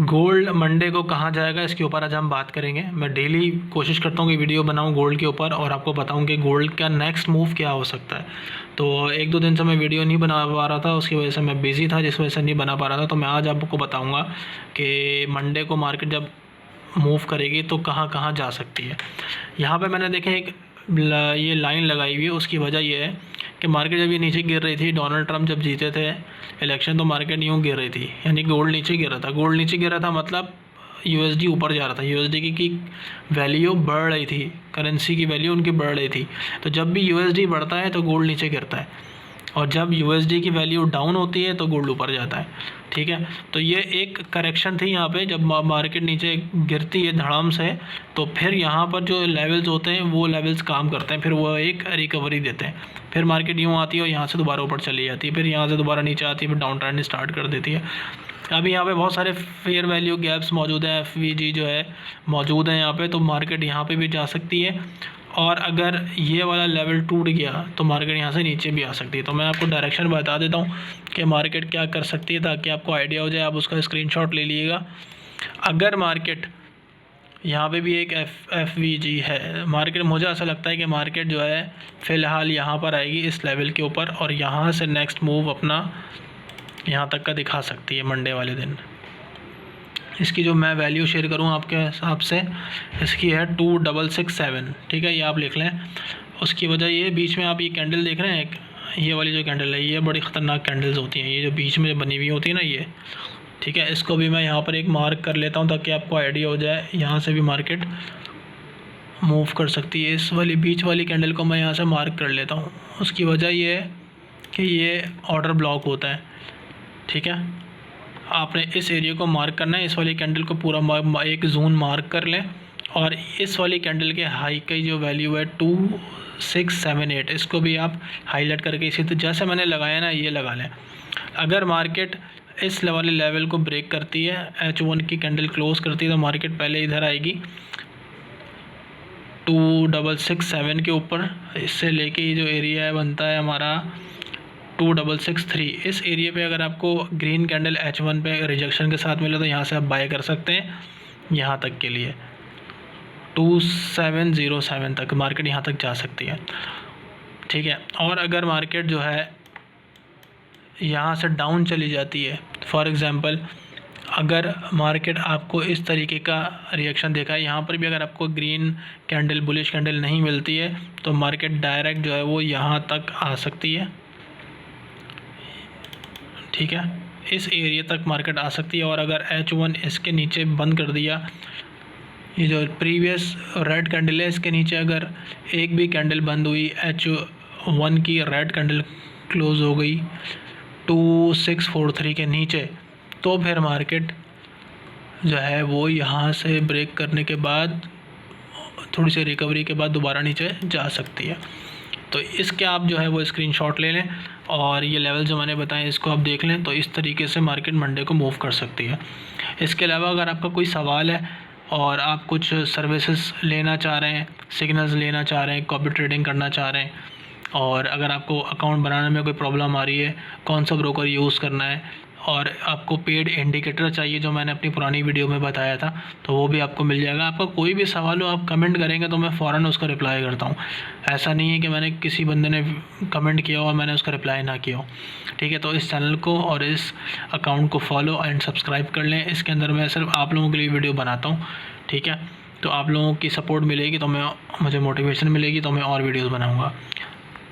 Gold Monday को कहाँ जाएगा, इसके ऊपर आज हम बात करेंगे। मैं डेली कोशिश करता हूँ कि वीडियो बनाऊँ गोल्ड के ऊपर और आपको बताऊँ कि गोल्ड का नेक्स्ट मूव क्या हो सकता है। तो एक दो दिन से मैं वीडियो नहीं बना पा रहा था, उसकी वजह से मैं बिज़ी था, जिस वजह से नहीं बना पा रहा था। तो मैं आज आपको बताऊँगा कि मंडे को मार्केट जब मूव करेगी तो कहाँ कहाँ जा सकती है। यहाँ पे मैंने देखे एक ये लाइन लगाई हुई है, उसकी वजह ये है कि मार्केट जब ये नीचे गिर रही थी, डोनाल्ड ट्रंप जब जीते थे इलेक्शन, तो मार्केट यूँ गिर रही थी, यानी गोल्ड नीचे गिर रहा था। गोल्ड नीचे गिर रहा था मतलब यूएसडी ऊपर जा रहा था, यूएसडी की वैल्यू बढ़ रही थी, करेंसी की वैल्यू उनकी बढ़ रही थी। तो जब भी यूएसडी बढ़ता है तो गोल्ड नीचे गिरता है, और जब यूएसडी की वैल्यू डाउन होती है तो गोल्ड ऊपर जाता है। ठीक है, तो ये एक करेक्शन थी यहाँ पे, जब मार्केट नीचे गिरती है धड़ाम से, तो फिर यहाँ पर जो लेवल्स होते हैं वो लेवल्स काम करते हैं, फिर वो एक रिकवरी देते हैं। फिर मार्केट यूँ आती है और यहाँ से दोबारा ऊपर चली जाती है, फिर यहाँ से दोबारा नीचे आती है, फिर डाउन ट्रेंड स्टार्ट कर देती है। अभी यहाँ पे बहुत सारे फेयर वैल्यू गैप्स मौजूद हैं, एफवीजी जो है मौजूद है यहाँ पे, तो मार्केट यहाँ पे भी जा सकती है। और अगर ये वाला लेवल टूट गया तो मार्केट यहाँ से नीचे भी आ सकती है। तो मैं आपको डायरेक्शन बता देता हूँ कि मार्केट क्या कर सकती है, ताकि आपको आइडिया हो जाए, आप उसका स्क्रीनशॉट ले लीजिएगा। अगर मार्केट यहाँ पे भी एक एफवीजी है, मार्केट मुझे ऐसा लगता है कि मार्केट जो है फ़िलहाल यहाँ पर आएगी इस लेवल के ऊपर, और यहाँ से नेक्स्ट मूव अपना यहाँ तक का दिखा सकती है मंडे वाले दिन। इसकी जो मैं वैल्यू शेयर करूँ आपके हिसाब से, इसकी है 2667। ठीक है, ये आप लिख लें। उसकी वजह ये, बीच में आप ये कैंडल देख रहे हैं, एक ये वाली जो कैंडल है, ये बड़ी ख़तरनाक कैंडल्स होती हैं, ये जो बीच में बनी हुई होती है ना ये। ठीक है, इसको भी मैं यहाँ पर एक मार्क कर लेता हूँ ताकि आपको आइडिया हो जाए, यहाँ से भी मार्केट मूव कर सकती है। इस वाली बीच वाली कैंडल को मैं यहाँ से मार्क कर लेता हूँ। उसकी वजह ये है कि ये ऑर्डर ब्लॉक होता है। ठीक है, आपने इस एरिया को मार्क करना है, इस वाली कैंडल को पूरा एक जोन मार्क कर लें, और इस वाली कैंडल के हाई की जो वैल्यू है 2678, इसको भी आप हाईलाइट करके इसी तो जैसे मैंने लगाया ना ये लगा लें। अगर मार्केट इस वाले लेवल को ब्रेक करती है, H1 की कैंडल क्लोज करती है, तो मार्केट पहले इधर आएगी 2667 के ऊपर, इससे लेके ये जो एरिया है बनता है हमारा 2663। इस एरिया पे अगर आपको ग्रीन कैंडल H1 पे रिजेक्शन के साथ मिले तो यहाँ से आप बाय कर सकते हैं, यहाँ तक के लिए 2707 तक मार्केट यहाँ तक जा सकती है। ठीक है, और अगर मार्केट जो है यहाँ से डाउन चली जाती है, फॉर एग्ज़ाम्पल अगर मार्केट आपको इस तरीके का रिएक्शन देखा है, यहाँ पर भी अगर आपको ग्रीन कैंडल बुलिश कैंडल नहीं मिलती है तो मार्केट डायरेक्ट जो है वो यहाँ तक आ सकती है। ठीक है, इस एरिया तक मार्केट आ सकती है, और अगर H1 इसके नीचे बंद कर दिया, ये जो प्रीवियस रेड कैंडल है इसके नीचे अगर एक भी कैंडल बंद हुई, H1 की रेड कैंडल क्लोज हो गई 2643 के नीचे, तो फिर मार्केट जो है वो यहाँ से ब्रेक करने के बाद थोड़ी सी रिकवरी के बाद दोबारा नीचे जा सकती है। तो इसके आप जो है वो स्क्रीनशॉट ले लें, और ये लेवल जो मैंने बताए इसको आप देख लें। तो इस तरीके से मार्केट मंडे को मूव कर सकती है। इसके अलावा अगर आपका कोई सवाल है और आप कुछ सर्विसेज लेना चाह रहे हैं, सिग्नल्स लेना चाह रहे हैं, कॉपी ट्रेडिंग करना चाह रहे हैं, और अगर आपको अकाउंट बनाने में कोई प्रॉब्लम आ रही है, कौन सा ब्रोकर यूज़ करना है, और आपको पेड इंडिकेटर चाहिए जो मैंने अपनी पुरानी वीडियो में बताया था, तो वो भी आपको मिल जाएगा। आपका कोई भी सवाल हो आप कमेंट करेंगे तो मैं फ़ौरन उसका रिप्लाई करता हूँ। ऐसा नहीं है कि मैंने किसी बंदे ने कमेंट किया और मैंने उसका रिप्लाई ना किया हो। ठीक है, तो इस चैनल को और इस अकाउंट को फॉलो एंड सब्सक्राइब कर लें। इसके अंदर मैं सिर्फ आप लोगों के लिए वीडियो बनाता हूँ। ठीक है, तो आप लोगों की सपोर्ट मिलेगी तो मुझे मोटिवेशन मिलेगी, तो मैं और वीडियोज़ बनाऊँगा।